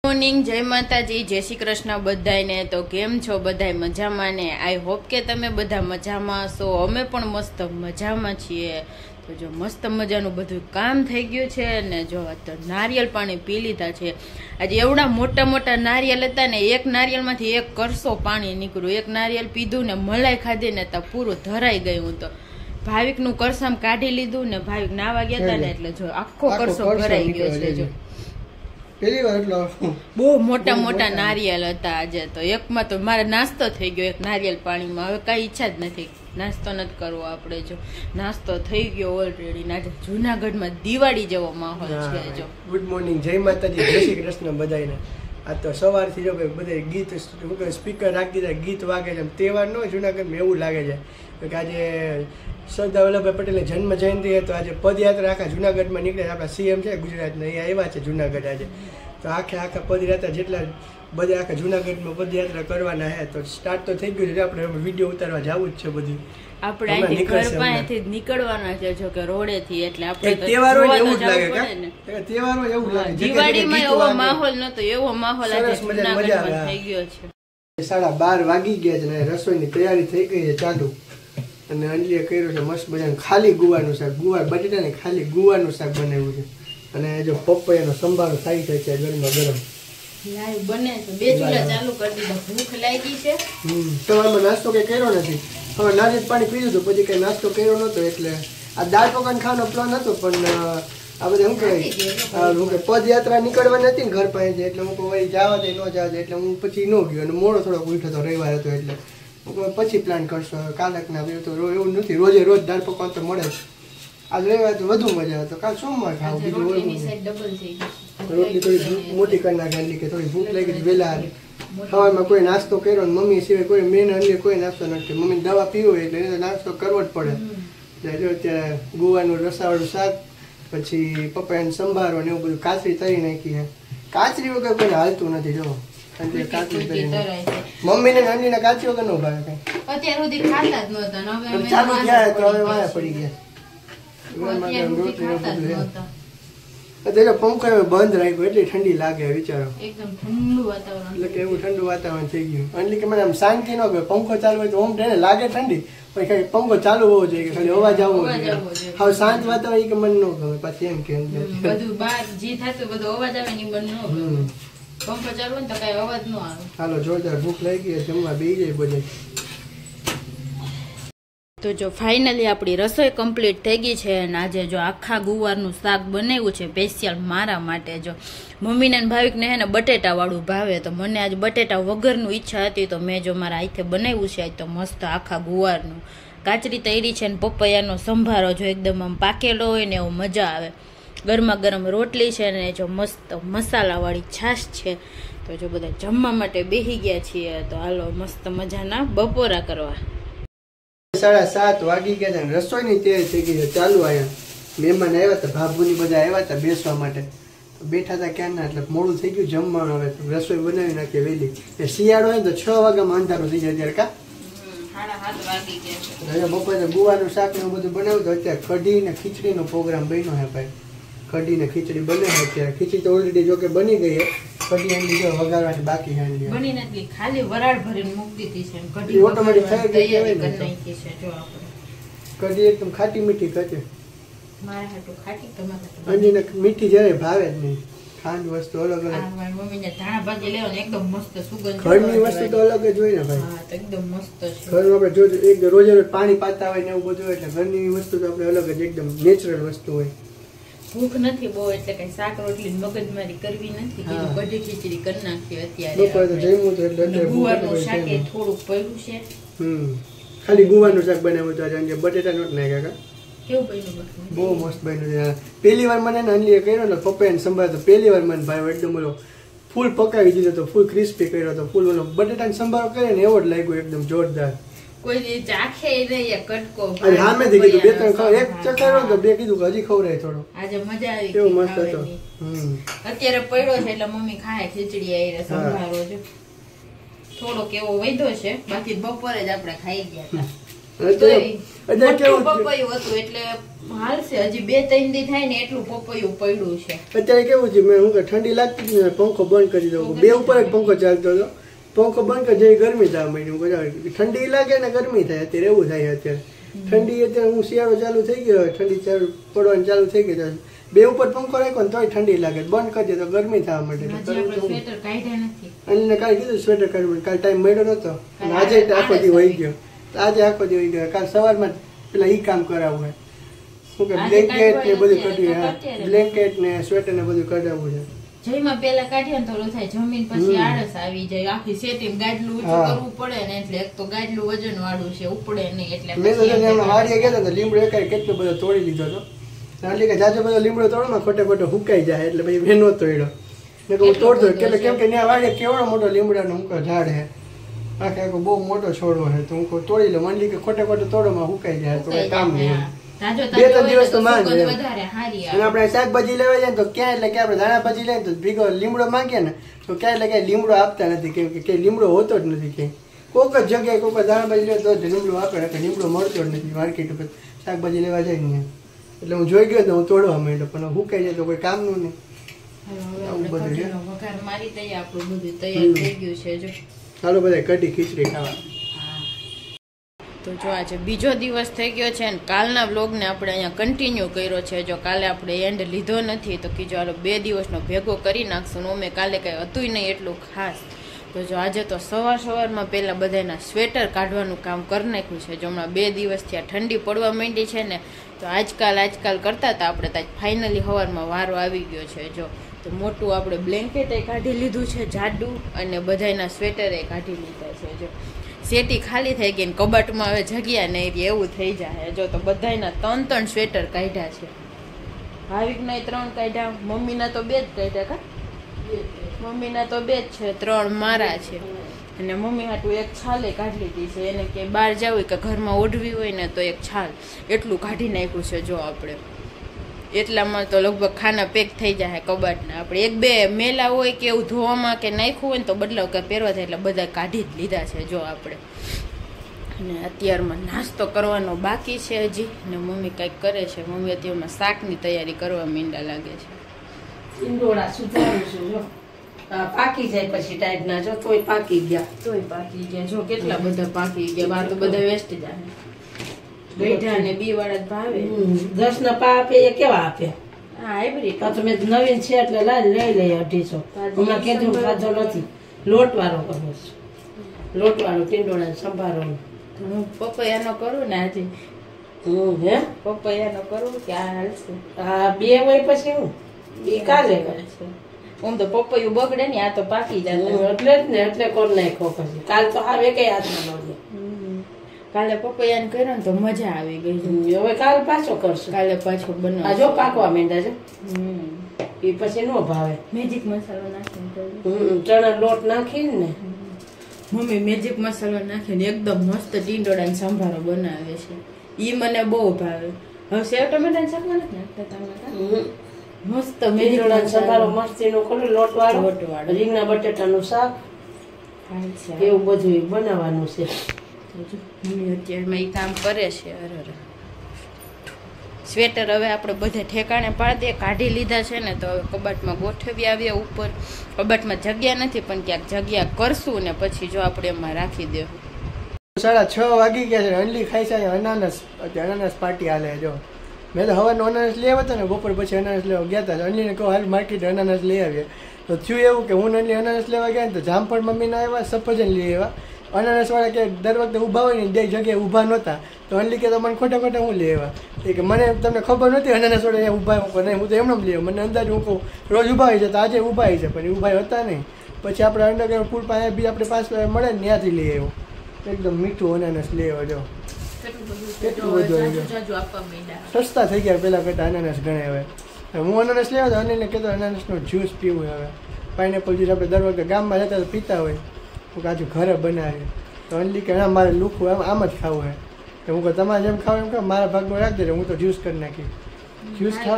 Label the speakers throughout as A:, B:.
A: Morning, જય માતાજી, જય શ્રી કૃષ્ણ બધાને। તો કેમ છો બધાય? મજામાં ને? આઈ હોપ કે તમે બધા મજામાં છો। અમે પણ મસ્ત મજામાં છીએ। તો જો મસ્ત મજાનું બધું કામ થઈ ગયું છે ને જો તો નારિયેળ પાણી પી લીધા છે। આજે એવડા મોટા મોટા નારિયેળ હતા ને, એક નારિયેળમાંથી એક કરસો પાણી નીકળ્યું। એક નારિયેળ પીધું ને મલાઈ ખાધી ને તો પૂરું ધરાઈ ગયું। તો ભાવિકનું કરસામ કાઢી લીધું ને ભાવિક નાવા ગયા હતા ને એટલે જો આખો કરસો ભરાઈ ગયો છે। જો બહુ મોટા મોટા નારિયેળ હતા આજે। તો એકમાં તો મારે નાસ્તો થઈ ગયો એક નારિયેળ પાણીમાં। હવે કઈ ઈચ્છા જ નથી નાસ્તો નથી કરવો આપણે। જો નાસ્તો થઈ ગયો ઓલરેડી। આજે જુનાગઢમાં દિવાળી જેવો માહોલ છે। જો
B: ગુડ મોર્નિંગ, જય માતાજી, જય શ્રી કૃષ્ણ બધાને। આ તો સવારથી જો બધા ગીત સ્પીકર રાખી દીધા, ગીત વાગે છે। તહેવાર નો જુનાગઢમાં એવું લાગે છે કે આજે સરદાર વલ્લભભાઈ પટેલની જન્મ જયંતિ તો આજે પદયાત્રા આખા જુનાગઢમાં નીકળે। આપણા સીએમ છે ગુજરાતના, અહીંયા આવ્યા છે જુનાગઢ આજે। તો આખા પદયાત્રા જેટલા બધા આખા જુનાગઢમાં પદયાત્રા કરવાના છે। તો સ્ટાર્ટ તો થઈ ગયું છે, આપણે વિડીયો ઉતારવા જવું જ છે બધી।
A: આપણે અહીંથી ઘર પાસેથી જ નીકળવાના છે જો કે રોડેથી, એટલે આપણે
B: તહેવારો એવું જ લાગે કે તહેવારો એવું લાગે।
A: દિવાળીમાં એવો માહોલ નતો, એવો માહોલ આજે જુનાગઢમાં થઈ ગયો છે।
B: 12:30 વાગી ગયા છે ને રસોઈની તૈયારી થઈ ગઈ છે ચાલુ। અને અંજલીએ કર્યું છે મસ્ત મજાનું ખાલી ગુવારનું શાક, ગુવાર બટેટા ને ખાલી ગુવારનું શાક બનાવ્યું છે। અને જો પપૈયાનો સંભારો થાય છે ગરમા ગરમ
A: બને છે। 2 ચૂલા ચાલુ કરી દીધા, ભૂખ લાગી છે।
B: સવારમાં નાસ્તો કઈ કર્યો નથી, હવે નારિયેળ પાણી પીધું હતું પછી કઈ નાસ્તો કર્યો નતો। એટલે આ દાળ પકવાન ખાવાનો પ્લાન હતો, પણ આ બધા શું કહેવાય પદયાત્રા નીકળવાની હતી ને ઘર પાસે, એટલે હું વળી જવા દે ન જવા દે એટલે હું પછી ન ગયો। અને મોડો થોડોક ઉઠ્યો હતો, રવિવાર હતો એટલે પછી પ્લાન કરશો કાલકના। તો એવું નથી રોજે રોજ દાળ પકવાન તો મળે જ, આજ રવિવાર તો વધુ મજા આવે। તો કાલ સોમવાર ખાવ, બીજું રોટલી થોડી મોટી કરી નાખે કે થોડી ભૂખ લાગી વહેલા। સવારમાં કોઈ નાસ્તો કર્યો ને મમ્મી સિવાય કોઈ મેન અન્ય કોઈ નાસ્તો નથી। મમ્મી દવા પીવો એટલે એને નાસ્તો કરવો જ પડે। જો અત્યારે ગુવાનું રસાવાળું શાક, પછી પપૈયાનો સંભારો ને એવું બધું, કાચરી તરી નાખી છે। કાચરી વગર કોઈને હાલતું નથી। જો મમ્મી ને નાની ના કાચરી વગર નો ભાવે કઈ,
A: અત્યાર સુધી ખાતા જ નહોતા, હવે
B: ચાલુ થયા તો હવે વાયા પડી ગયા। પંખો બંધ રાખ્યો એટલે ઠંડી લાગે, વિચારો
A: એકદમ ઠંડુ વાતાવરણ,
B: એટલે કે એવું ઠંડુ વાતાવરણ થઈ ગયું। એટલે કે મને આમ શાંતિ ન ગયો, પંખો ચાલુ હોય તો ઓમ તેને લાગે ઠંડી, પણ ખાલી પંખો ચાલુ હોવો જોઈએ, ખાલી અવાજ આવવો જોઈએ। હવે શાંત વાતાવરણ કે મને ન ગમે, પછી એમ કે
A: બધું બહાર જે થતું બધું અવાજ આવે ને મન ન ગમે। પંખો ચાલુ હોય તો કઈ અવાજ ન આવે।
B: હાલો જોરદાર ભૂખ લાગી ગઈ, જમવા બેસી જાય બધે।
A: તો જો ફાઇનલી આપણી રસોઈ કમ્પ્લીટ થઈ ગઈ છે। અને આજે જો આખા ગુવારનું શાક બનાવ્યું છે સ્પેશિયલ મારા માટે। જો મમ્મીને ભાવિકને હે ને બટેટાવાળું ભાવે, તો મને આજ બટેટા વગરનું ઈચ્છા હતી, તો મેં જો મારા હાથે બનાવ્યું છે આજ તો મસ્ત આખા ગુવારનું। કાચરી તૈરી છે ને પપૈયાનો સંભારો જો એકદમ આમ પાકેલો હોય ને એવું મજા આવે। ગરમા ગરમ રોટલી છે ને જો મસ્ત મસાલાવાળી છાશ છે। તો જો બધા જમવા માટે બેસી ગયા છીએ, તો હાલો મસ્ત મજાના બપોરા કરવા।
B: 7:30 વાગી ગયા છે, રસોઈની તૈયારી થઈ ગઈ છે ચાલુ। આયા મહેમાન આવ્યા હતા, ભાભુની બધા આવ્યા હતા બેસવા માટે, બેઠા હતા ક્યારના, એટલે મોડું થઈ ગયું જમવાનું। હવે રસોઈ બનાવી નાખીએ વહેલી। એ શિયાળો હોય તો 6 વાગ્યામાં અંધારું થઈ જાય ત્યારે કા
A: 7:30 વાગી ગયા છે।
B: બપોરે ગુવાનું શાક ને બધું બનાવ્યું તો અત્યારે કઢી ને ખીચડીનો પ્રોગ્રામ બન્યો છે ભાઈ। કઢી ને ખીચડી બને છે અત્યારે। ખીચડી તો ઓલરેડી જો કે બની ગઈ છે, કઢી અંડી જો વઘારવાની બાકી છે,
A: બની નથી, ખાલી વરાળ ભરીને મૂકી દીધી છે। કઢી
B: ઓટોમેટિક થઈ ગઈ છે
A: જો આપણે
B: કઢી એકદમ ખાટી મીઠી ખચે।
A: મારા હાટુ ખાટી, તમારા
B: અંડીને મીઠી જ્યારે ભાવે જ નહીં। ખાંડ વસ્તુ અલગ અલગ,
A: મમ્મીને ધાણા ભાજી લેવાની એકદમ મસ્ત સુગંધ,
B: ઘરની વસ્તુ તો અલગ જ હોય ને ભાઈ।
A: હા તો એકદમ મસ્ત છે।
B: ઘરમાં આપણે જો એક રોજે રોજ પાણી પાતા હોય ને એવું બધું, એટલે ઘરની વસ્તુ તો આપણે અલગ જ એકદમ નેચરલ વસ્તુ હોય।
A: ભૂખ નથી બહુ, એટલે કઈ શાક રોટલી મગજમારી કરવી નથી, કીધું કઢી ખીચડી કરી નાખી અત્યારે।
B: બપોરે તો જમ્યું તો એટલે
A: ગુવારનું શાક થોડુંક પડ્યું છે।
B: ખાલી ગુવારનું શાક બનાવ્યું તો આજે બટેટા નોટ નાખ્યા।
A: કેવું બન્યું?
B: બહુ મસ્ત બન્યું છે। પહેલી વાર મને અંજલીએ કર્યો ને પપૈયાનો સંભાર, તો પહેલી વાર મને ભાઈ એકદમ બોલો ફૂલ પકાવી દીધો તો, ફૂલ ક્રિસ્પી કર્યો તો, ફૂલ બોલો બટેટાનો સંભાર કરે ને એવો જ લાગ્યો એકદમ જોરદાર।
A: કોઈ ચાખે નહીં કટકો,
B: અને સામેથી કીધું 2-3 ખાવ, એક ચખાડો તો 2 કીધું કે હજી ખવડાય થોડો।
A: આજે મજા આવી,
B: કેવો મસ્ત હતો।
A: અત્યારે પડ્યો છે એટલે મમ્મી ખાય ખીચડી આવી સંભારો છે, થોડો કેવો વધ્યો છે, બાકી બપોરે જ આપણે ખાઈ ગયા હતા। પપૈયું હતું એટલે હાલશે. હજી 2-3 દી થાય ને એટલું પપૈયું પડ્યું છે.
B: અત્યારે કેવું છે, મેં હું ઠંડી લાગતી હતી પંખો બંધ કરી દઉં. 2 ઉપર જ પંખો ચાલતો હતો. પંખો બંધ કરી જઈ ગરમી થવા માંડી. ઠંડી લાગે ને ગરમી થાય. અત્યારે એવું થાય. અત્યારે ઠંડી અત્યારે હું શિયાળો ચાલુ થઈ ગયો, ઠંડી પડવાની ચાલુ થઈ ગઈ. 2 ઉપર પંખો રાખ્યો ને તોય ઠંડી લાગે. બંધ કરી દે તો ગરમી થવા માંડે. અને કાલે કીધું સ્વેટર કાઢવું. કાલે ટાઈમ મળ્યો નતો. આજે આખો દી વહી ગયો. આજે આખો દી વહી ગયો. કાલ સવારમાં પેલા ઈ કામ કરાવવું છે. શું કે બ્લેન્કેટ ને બધું કાઢ્યું. બ્લેન્કેટ ને સ્વેટર ને બધું કઢાવવું છે.
A: જઈમાં પેલા કાઢીએ ને તો થાય જમીન પછી આળસ આવી જાય. આખી સેટિંગ ગાડલું ઊંચું કરવું પડે ને એટલે એક તો ગાડલું વજન વાળું છે, ઉપડે નહીં. એટલે
B: મેં તો વાડીએ ગયા હતા લીમડો એકાય કેટલો બધો તોડી લીધો હતો. એટલે કે જાજો બધો લીમડો તોડમાં ખોટે ખોટો હુકાઈ જાય. એટલે પછી મેં નહોતો તોડ્યો. મેં કહું તોડતો એટલે કેમ કે ત્યાં વાડીએ કેવડો મોટો લીમડાનો ઝાડ છે. આખે આખો બહુ મોટો છોડવો છે. તો હું તોડી લઉં. મંડી કે ખોટે ખોટો તોડોમાં હુકાઈ જાય તો કઈ કામ નહીં. 2-3 દિવસ તો માંગે. અને આપણે શાકભાજી લેવા જાય તો ક્યાં એટલે કે આપણે ધાણાભાજી લઈએ તો ભીગો લીમડો માંગીએ ને તો ક્યાં એટલે કે લીમડો આપતા નથી. કેમ કે લીમડો હોતો જ નથી. કે કોઈક જ જગ્યાએ કોઈ ધાણાભાજી લે તો લીમડો આપે. લીમડો મળતો જ નથી માર્કેટ ઉપર. શાકભાજી લેવા જાય ને એટલે હું જોઈ ગયો તો હું તોડવા માંડ્યો. પણ હુકાઈ જાય તો કોઈ કામનું નહીં. ચાલો બધા કઢી ખીચડી ખાવા.
A: તો જો આજે બીજો દિવસ થઈ ગયો છે ને કાલના વ્લોગને આપણે અહીંયા કન્ટિન્યુ કર્યો છે. જો કાલે આપણે એન્ડ લીધો નથી તો કીધું હાલો 2 દિવસનો ભેગો કરી નાખશું. અમે કાલે કંઈ હતું નહીં એટલું ખાસ. તો જો આજે તો સવારમાં પહેલાં બધાના સ્વેટર કાઢવાનું કામ કરી નાખ્યું છે. જો હમણાં 2 દિવસથી આ ઠંડી પડવા માંડી છે ને તો આજકાલ કરતા હતા આપણે ત્યાં ફાઇનલી સવારમાં વારો આવી ગયો છે. જો તો મોટું આપણે બ્લેન્કેટે કાઢી લીધું છે જાડું, અને બધાના સ્વેટરે કાઢી લીધા છે. જો સેટી ખાલી થઈ ગઈ ને કબાટમાં હવે જગ્યા નહીં રહી એવું થઈ જાય. જો તો બધાના 3 સ્વેટર કાઢ્યા છે. ભાવિકના 3 કાઢ્યા, મમ્મીના તો 2 જ કાઢ્યા. કા મમ્મીના તો 2 જ છે, 3 મારા છે. અને મમ્મી હાટું એક છાલે કાઢી લીધી છે. એને કે બહાર જવું કે ઘરમાં ઓઢવી હોય ને તો એક છાલ એટલું કાઢી નાખ્યું છે. જો આપણે એટલામાં તો લગભગ ખાના પેક થઈ જાય કબાટના. આપણે 1-2 મેલા હોય કે એવું ધોવામાં કે નાખ્યું હોય ને તો બદલાવ કે પહેરવા થાય એટલે બધા કાઢી જ લીધા છે. જો આપણે અને અત્યારમાં નાસ્તો કરવાનો બાકી છે હજી. અને મમ્મી કંઈક કરે છે. મમ્મી અત્યારમાં શાકની તૈયારી કરવા માંડ્યા લાગે છે.
C: ઈંડોળા સુધારું છું. જો પાકી જાય પછી ટાઈટ ના. જો તોય પાકી ગયા.
A: જો કેટલા બધા પાકી ગયા. બાર તો બધા વેસ્ટ જાય. ગઈઢા ને બી વાળા જ ભાવે.
C: 10 ના પા આપે એ કેવા આપે?
A: હાઇબ્રિડ.
C: તો તમે નવીન છે એટલે લઈ 250. હમણાં કેદું ખાધો નથી. લોટ વાળો કરવો છે. લોટ વાળો ટીંડોળા સંભારો.
A: હું પપૈયાનો કરું ને આજે.
C: હે
A: પપૈયાનો કરું કે આ હાલશે?
C: આ 2 હોય પછી હું ઈ કાલે કરે છે.
A: આમ તો પપૈયું બગડે ને આ તો પાકી જાય.
C: એટલે જ ને એટલે કોર નાખો પછી. કાલ તો આવે કઈ હાથમાં મળે.
A: કાલે પપૈયાને કર્યો ને તો મજા આવી ગઈ.
C: હવે કાલ પાછો કરશું.
A: કાલે પાછો બનાવ.
C: આ જો પાકવા માંડ્યા છે. એ પછી નો ભાવે.
A: મેજિક મસાલો નાખીને
C: ચણા લોટ નાખીને ને
A: મમ્મી મેજિક મસાલો નાખીને એકદમ મસ્ત ટીંડોળાનો સંભારો બનાવે છે. ઈ મને બહુ ભાવે. હવે સેવ ટમેટાનું શાક નથી નાખતા તમે? મસ્ત
C: ટીંડોળાનો સંભારો મસ્તીનો કરો. લોટ વાળો રીંગણા બટેટાનું શાક એવું બધું બનાવવાનું છે.
A: અત્યારમાં એ કામ કરે છે. સ્વેટર હવે આપણે બધે ઠેકાણે પાડી દે. કાઢી લીધા છે ને તો હવે કબાટમાં ગોઠવી આવ્યા ઉપર. કબાટમાં જગ્યા નથી પણ ક્યાંક જગ્યા કરશું ને પછી જો આપણે એમાં રાખી દેવું.
B: 6:30 વાગી ગયા છે. અંડલી ખાઈ છે. અનાનસ પાર્ટી હાલે. જો મેં તો હવાનો અનાનસ લઈ આવ્યા હતા ને બપોર પછી અનાનસ લેવા ગયા હતા. અંડલીને કહો હાલ માર્કેટ અનાનસ લઈ આવ્યા. તો થયું એવું કે હું અંડલી અનાનસ લેવા ગયા ને તો જામફળ મમ્મીને આવ્યા, સફરજન લઈ આવ્યા. અનાનસ વાળા કે દર વખતે ઊભા હોય ને 2 જગ્યાએ ઊભા નહોતા. તો અંડલી કે તો મને ખોટા હું લઈ આવ્યા. એ કે મને તમને ખબર નથી અનાનસ વાળા અહીંયા ઊભા હું નહીં. હું તો એમને લઈ આવ્યો. મને અંદાજ હું કહું રોજ ઊભા હોય છે તો આજે ઊભા હોય છે પણ એ ઊભા હતા નહીં. પછી આપણે અંડરગ્રાઉન્ડ પુલ પાસે બી આપણે પાસ મળે ને ત્યાંથી લઈ આવ્યો. એકદમ મીઠું અનાનસ લઈ આવ્યો. જો કેટલું બધું સસ્તા થઈ ગયા પેલા કરતા અનાનસ ગણે. હવે હું અનાનસ લેવા તો અનિલને કહેતો અનાનસનો જ્યુસ પીવું. હવે પાઇનેપલ જ્યુસ આપણે દર વખતે ગામમાં જતા તો પીતા હોય. હું કાજુ ઘરે બનાવીએ તો અંડલી કે ના મારે લુખું આમ જ ખાવું હોય. તો હું કહું તમારે જેમ ખાવ એમ કહો મારા ભાગમાં રાખી દે. હું તો જ્યુસ કરી નાખી. જ્યુસ ખાવ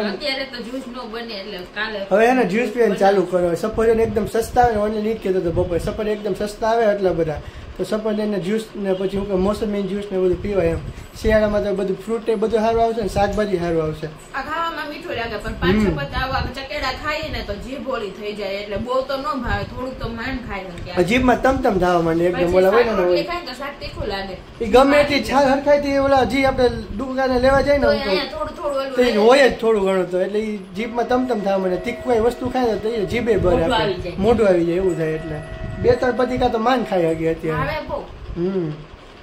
B: હવે એને જ્યુસ પીવાનું ચાલુ કરો. સફરજન એકદમ સસ્તા આવે ને ઓનલી નીટ કહેતો હતો બપોરે સફરજન એકદમ સસ્તા આવે એટલા બધા તો સફરજનના જ્યુસ ને પછી હું કે મોસમી જ્યુસ ને બધું પીવાય એમ. શિયાળામાં તો બધું ફ્રૂટ એ બધું સારું આવશે ને શાકભાજી સારું આવશે.
A: આ ખાવામાં મીઠું લાગે પણ 5-6 આવા ચકેડા ખાઈએ ને તો જીભ ઓળી થઈ જાય એટલે બહુ તો ન ભાવે, થોડુંક તો માંડ ખાય.
B: જીભમાં તમતમ થવા માંડે એકદમ ઓલા હોય ને
A: ખાય તો શાક તીખું લાગે.
B: એ ગમે એટલી છાલ હરખાઈથી ઓલા હજી આપણે દુકાને લેવા જાય ને તો એ હોય જ થોડું ઘણું તો એટલે એ જીભમાં તમતમ થવા માંડે. તીખું વસ્તુ ખાય તો એ જીભે ભરે મોઢું આવી જાય એવું થાય. એટલે 2-3 પતિકા તો માંડ ખાઈ હકી અત્યારે.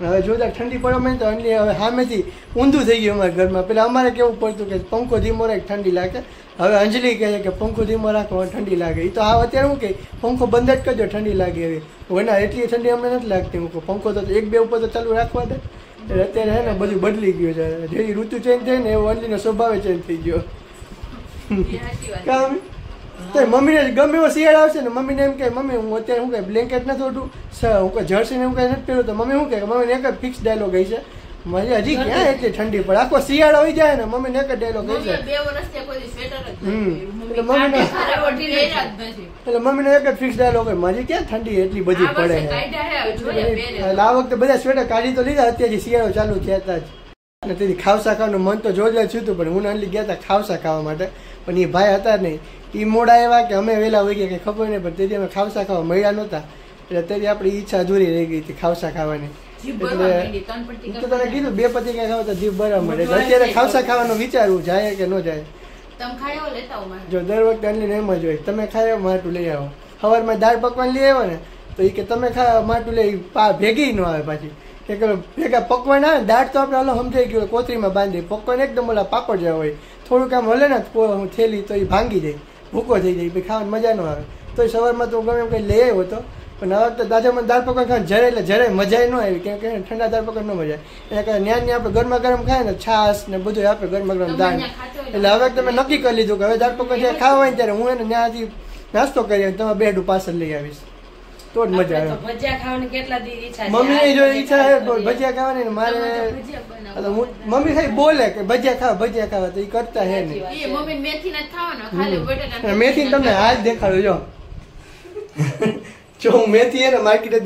B: હવે જોરદાર ઠંડી પડવા માંડી તો અંજલી હવે સામેથી ઊંધું થઈ ગયું અમારા ઘરમાં. પેલા અમારે કેવું પડતું કે પંખો ધીમો રાખે ઠંડી લાગે, હવે અંજલી કહે કે પંખો ધીમો રાખો ઠંડી લાગે. એ તો હા અત્યારે હું કે પંખો બંધ જ કરજો ઠંડી લાગે એવી. વના એટલી ઠંડી અમને નથી લાગતી. હું પંખો તો 1-2 ઉપર તો ચાલુ રાખવા દે. એટલે અત્યારે હે ને બધું બદલી ગયું છે. જેવી ઋતુ ચેન્જ થઈ ને એવો અંજલીનો સ્વભાવ ચેન્જ થઈ ગયો. કામ તો મમ્મીને ગમે એવો શિયાળ આવશે ને મમ્મીને એમ કે મમ્મી હું અત્યારે હું કઈ બ્લેન્કેટ નથી ઓઢું, હું કઈ જર્સી ને હું કઈ નથી પહેરું. તો મમ્મી શું કે મમ્મીને એક જ ફિક્સ ડાયલોગ ગઈ છે મારી હજી ક્યાં એટલી ઠંડી પડે. આખો શિયાળો આવી જાય ને મમ્મીને એક જ ડાયલોગ ગઈ છે. એટલે મમ્મીને એક જ ફિક્સ ડાયલોગ હોય મારી ક્યાં ઠંડી એટલી બધી પડે. એટલે આ વખતે બધા સ્વેટર કાઢી તો લીધા અત્યારે શિયાળો ચાલુ થયા જ. અને તેથી ખાવસા ખાવાનું મન તો જોરદાર થયું હતું પણ હું અંજલી ગયા હતા ખાવસા ખાવા માટે પણ એ ભાઈ હતા નહીં. એ મોડા એવા કે અમે વહેલા હોય ગયા કંઈ ખબર નહીં પણ તેથી અમે ખાવસા ખાવા મળ્યા નહોતા. એટલે તેથી આપણી ઈચ્છા અધૂરી રહી ગઈ હતી ખાવસા ખાવાની. એટલે તો તને કીધું 2 પતિકા ખાવા તો જીભ ભરવા મળે. અત્યારે ખાવસા ખાવાનું વિચારવું જાય કે ન જાય. જો દર વખતે અંજલીને એમ જ હોય તમે ખાયો માટું લઈ આવો. સવારમાં દાળ પકવાન લઈ આવ્યો ને તો એ કે તમે ખાવા માટું લઈ ભેગી ન આવે પાછી કે ભેગા પકવાન આવે દાળ તો આપણે હલો સમજાઈ ગયું કોથળીમાં બાંધી પકવાન એકદમ ઓલા પાપડ જેવા હોય થોડુંક આમ હલે ને હું થેલી તો એ ભાંગી જાય ભૂકો થઈ જાય પછી ખાવાની મજા ન આવે. તો સવારમાં તો ગમે એમ કંઈ લઈ આવ્યો હતો પણ હવે તો દાદામાં દાળ પકવાન ખાવા જરાય એટલે જરાય મજા ન આવી કેમ કે ઠંડા દાળ પકવાન ન મજા આવે. એટલે ન્યાની આપણે ગરમા ગરમ ખાય ને છાશ ને બધું આપણે ગરમા ગરમ દાળ. એટલે હવે તમે નક્કી કરી લીધું કે હવે દાળ પકવાન જ્યારે ખાવા હોય ત્યારે હું એને ત્યાંથી નાસ્તો કરી તમે બેડું પાછળ લઈ આવીશ તો જ મજા આવે. મમ્મી જો ઈચ્છા છે ભજીયા ખાવાની ને મારે મમ્મી ખાલી બોલે કે ભજીયા ખાવા તો એ કરતા હે નહીં. મેથી તમને હાથ દેખાડું જો હું મેથી ને માર્કેટ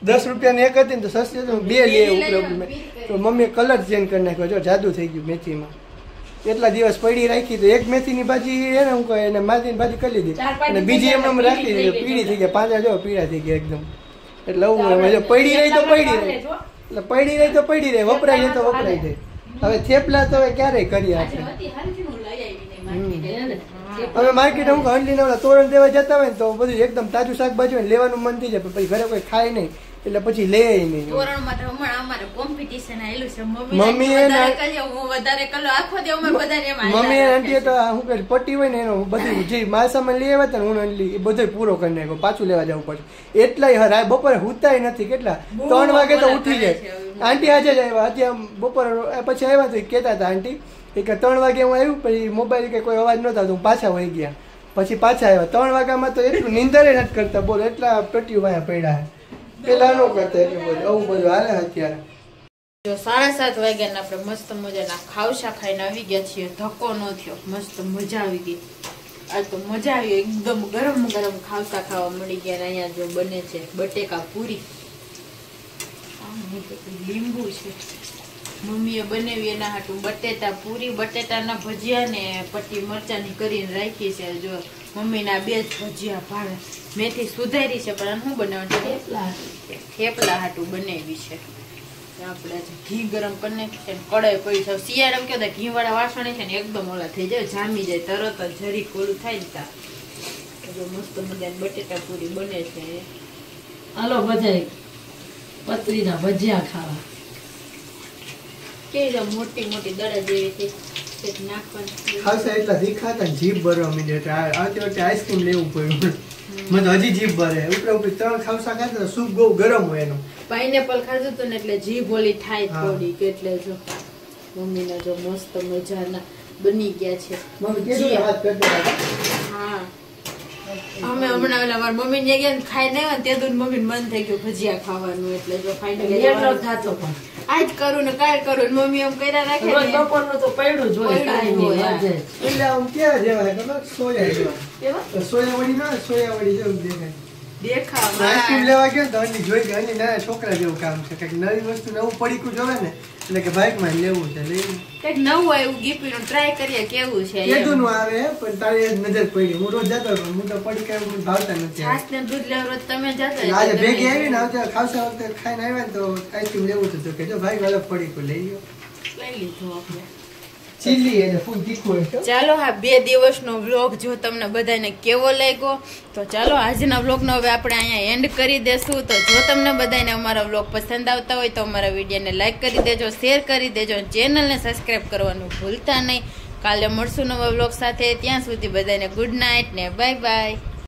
B: 10 રૂપિયાની એક હતી ને તો સસ્તી તો 2 લઈ આવ્યું. તો મમ્મીએ કલર ચેન્જ કરી નાખ્યો જો જાદુ થઈ ગયું મેથીમાં. એટલા દિવસ પડી રાખી તો એક મેથીની ભાજી એને હું કહે એને માથીની ભાજી કરી લીધી અને બીજી એમ રાખી પીળી થઈ ગયા 5 જો પીળા થઈ ગયા એકદમ. એટલે હું પડી રહી તો પડી રહી એટલે પડી રહી તો પડી રહી વપરાય જાય તો વપરાય જાય. હવે થેપલા તો હવે ક્યારેય કરી આપણે હવે માર્કેટ હું અંજલીને તોરણ દેવા જતા હોય ને તો બધું એકદમ તાજું શાકભાજી હોય લેવાનું મન થઈ જાય પછી ઘરે કોઈ ખાય નહીં એટલે પછી લે નહીં. મમ્મી આંટી તો શું કરે પટ્ટી હોય ને એનો બધી જે માલ સામાન લઈ આવ્યા હતા ને હું અંજલી એ બધો પૂરો કરી નાખ્યો પાછું લેવા જવું પડશે. એટલા બપોરે હુતાય નથી કેટલા 3 વાગે તો ઉઠી જાય. આંટી આજે જ આવ્યા અત્યારે બપોરે પછી આવ્યા તો કેતા હતા આંટી કે 3 વાગે હું આવ્યું પછી મોબાઈલ કે કોઈ અવાજ નહોતા તો પાછા વહી ગયા પછી પાછા આવ્યા 3 વાગ્યામાં તો એટલું નીંદરે નથી કરતા બોલ એટલા પેટીઓ વાયા પડ્યા પેલા ન કરતા એટલું બધું આવું બધું હાલે અત્યારે.
A: જો 7:30 વાગ્યાના આપણે મસ્ત મજાના ખાવસા ખાઈને આવી ગયા છીએ. ધક્કો ન થયો મસ્ત મજા આવી ગઈ. આજ તો મજા આવી એકદમ ગરમ ગરમ ખાવસા ખાવા મળી ગયા. અહીંયા જો બને છે બટેકા પૂરી લીંબુ છે મમ્મીએ બનાવી એના હાટું બટેટા પૂરી બટેટાના ભજીયા ને પટ્ટી મરચાની કરીને રાખી છે. જો મમ્મીના 2 જ ભજીયા ભાવે મેથી સુધારી છે પણ શું બનાવવાનું થેપલા હાટું બનાવી છે. આપણે ઘી ગરમ કરી નાખી છે કડાઈ પડી છે. શિયાળામાં કેવું ઘી વાળા વાસણ છે ને એકદમ ઓલા થઈ જાય જામી જાય તરત જ જરી કોલું થાય ને ત્યાં. જો મસ્ત મજાની બટેટા પૂરી બને છે.
C: હાલો બધાય પતરીના ભજીયા ખાવા
A: મોટી મોટી દડા જેવી
B: ખાવસા એટલા તીખા જીભ ભરવા માંડ્યા આઈસ્ક્રીમ લેવું પડ્યું મને હજી જીભ ભરે ઉપરા ઉપર 3 ખાવસા ખાતા સૂપ બહુ ગરમ હોય એનું.
A: પાઇનેપલ ખાધું હતું ને એટલે જીભ ઓલી થાય થોડીક એટલે જો મમ્મીને જો મસ્ત મજાના બની ગયા છે. હા અમે હમણાં ઓલા મારી મમ્મી ને ગયા ખાઈ નહીં તે દૂધ મમ્મી મન થઈ ગયું ભજીયા ખાવાનું એટલે જો ફાઇનલી
C: એટલો થતો પણ
A: આજ કરું ને કાલ કરું મમ્મી એમ કર્યા રાખે
C: રોજ બપોરનું તો પડ્યું જ હોય કાઈ નહીં આજે
B: એટલે આમ કેવા જેવા ખબર સોયા જેવા સોયા વડી ના સોયા વડી જેવું દેખાય આઈસ્ક્રીમ લેવા ગયો તો અની જોઈ ગઈ અની નાના છોકરા જેવું કામ છે કઈક નવી વસ્તુ નવું પડીકું જોવે ને એટલે કે બાઈક માં લેવું છે લઈ
A: કઈક નવું આવ્યું ગીપીનું ટ્રાય કરીએ કેવું છે
B: કેદું નું આવે પણ તારી નજર પડી હું રોજ જતો હતો હું તો પડી કઈ મને ભાવતા નથી
A: છાસ ને દૂધ લેવા રોજ તમે જતા
B: આજે ભેગી આવી ને આવતા ખાવસા વખતે ખાઈને આવ્યા ને તો આઈસ્ક્રીમ લેવું હતું તો કે જો ભાઈ અલગ પડીકું લઈ ગયો
A: લઈ લીધું આપણે
B: ચીલી અને ફૂલ તીખું હશે
A: ચાલો હા 2 દિવસનો વ્લોગ જો તમને બધાને કેવો લાગ્યો તો ચાલો આજના વ્લોગનો હવે આપણે અહીંયા એન્ડ કરી દેશું તો જો તમને બધાને અમારા વ્લોગ પસંદ આવતા હોય તો અમારા વિડીયોને લાઈક કરી દેજો શેર કરી દેજો ચેનલને સબસ્ક્રાઇબ કરવાનું ભૂલતા નહીં કાલે મળશું નવા વ્લોગ સાથે ત્યાં સુધી બધાને ગુડ નાઇટ ને બાય બાય